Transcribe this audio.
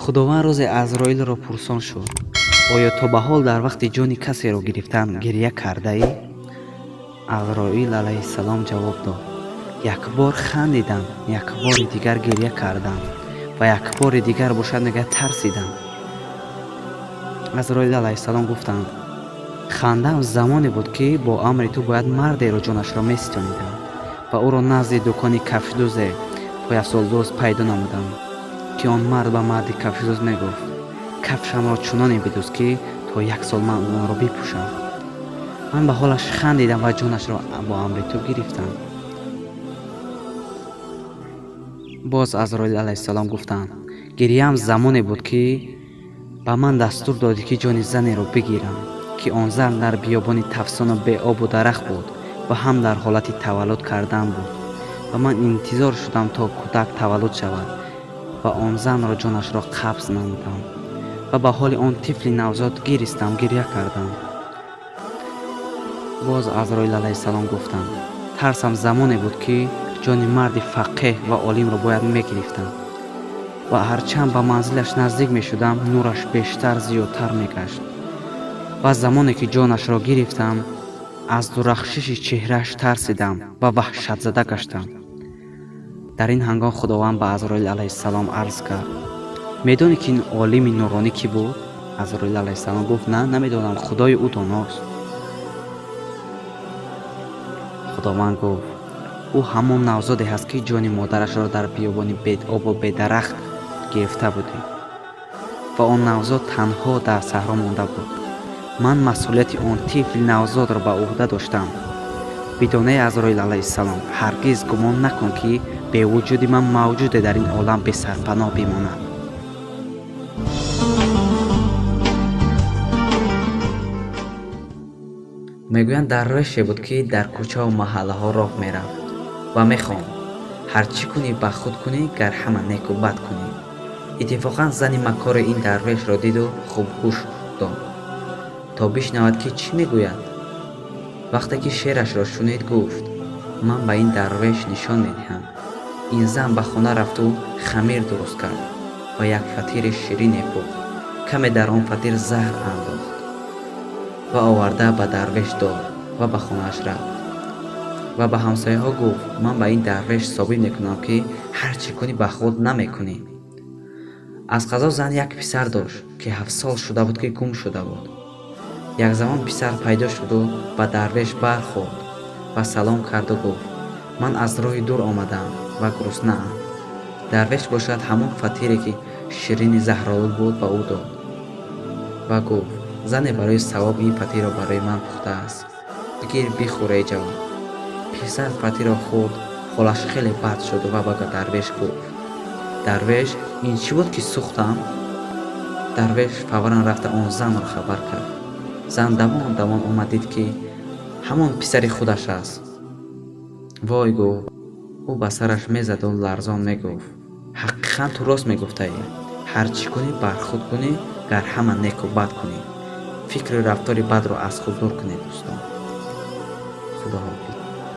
худованд рӯзе Азроилро пурсон шуд: оё то ба ҳол дар вақти ҷони касеро гирифтан гирья кардаӣ? Азроил алайҳиссалом ҷавоб дод: як бор хандидам, як бори дигар гирья кардам ва як бори дигар бошад мегӯяд тарсидам. Азроил алайҳиссалом гуфтанд: хандаам замоне буд ки бо амри ту бояд мардеро ҷонашро меситонидам ва ӯро назди дукони кафшдузе поясолдоз пайдо намудам, ки он мард ба марди кафшдуз мегуфт: кафшамро чуноне бидӯз ки то 1 сол ман онро бипӯшам. ман ба ҳолаш хандидам ва ҷонашро бо амри ту гирифтам. боз Азроил алайҳиссалом гуфтанд: гирьяам замоне буд ки ба ман дастур додӣ ки ҷони занеро бигирам, ки он зан дар биёбони тафсону беобу дарахт буд ва ҳам дар ҳолати таваллуд кардан буд ва ман интизор шудам то кӯдак таваллуд шавад ва он занро ҷонашро қабз намудам ва ба ҳоли он тифли навзод гиристам, гирья кардам. боз Азроил алайҳиссалом гуфтанд: тарсам замоне буд ки ҷони марди фақеҳ ва олимро бояд мегирифтам ва ҳарчанд ба манзилаш наздик мешудам, нураш бештар зиёдтар мегашт. ва замоне ки ҷонашро гирифтам, аз дурахшиши чеҳрааш тарсидам ва ваҳшатзада гаштам. дар ин ҳангом худованд ба Азроил алайҳиссалом арз кард: медонӣ ки ин олими нуронӣ кӣ буд? Азроил алайҳиссалом гуфт: на, намедонам, худои ӯ доност. худованд гуфт: ӯ ҳамон навзоде ҳаст ки ҷони модарашро дар биёбони беобу бедарахт гирифта будӣ ва он навзод танҳо дар саҳро монда буд. ман масъулияти он тифли навзодро ба уҳда доштам. бидонаи Азроил алайҳиссалом, ҳаргиз гумон накун ки бе вуҷуди ман мавҷуде дар ин олам бесарпаноҳ бимонад. мегӯянд дарвеше буд ки дар кӯчаву маҳаллаҳо роҳ мерафт ва мехонд: ҳар чӣ кунӣ ба худ кунӣ, гар ҳама неку бад кунӣ. иттифоқан зани макори ин дарвешро диду хуб гӯш дод, то бишнавад ки чӣ мегӯяд. вақте ки шеърашро шунид, гуфт: ман ба ин дарвеш нишон медиҳам. ин зан ба хона рафту хамир дуруст кард ва як фатири ширине пухт, каме дар он фатир заҳр андохт ва оварда ба дарвеш дод ва ба хонааш рафт ва ба ҳамсояҳо гуфт: ман ба ин дарвеш собит мекунам ки ҳар чӣ кунӣ ба худ намекунӣ. аз қазо зан як писар дошт ки 7 сол шуда буд ки гум шуда буд. як замон писар пайдо шуду ба дарвеш бархӯрд ва салом карду гуфт: ман аз роҳи дур омадам ва гуруснаам. дарвеш бошад ҳамон фатире ки ширини заҳролуд буд ба ӯ дод ва гуфт: зане барои савоб ин фатирро барои ман пухтааст, бигир бихӯр эй ҷавон. писар фатирро хӯрд, ҳолаш хеле бад шуд ва ба дарвеш гуфт: дарвеш, ин чӣ буд ки сӯхтам? дарвеш фавран рафта он занро хабар кард. зан давон давон омад дид ки ҳамон писари худаш аст. вой гуфт. ӯ ба сараш мезаду ларзон мегуфт: ҳақиқан ту рост мегуфтаӣ. ҳар чӣ кунӣ бар худ кунӣ, гар ҳама неку бад кунӣ. фикри рафтори бадро аз худ дур кунед дӯстон. худоҳофиз.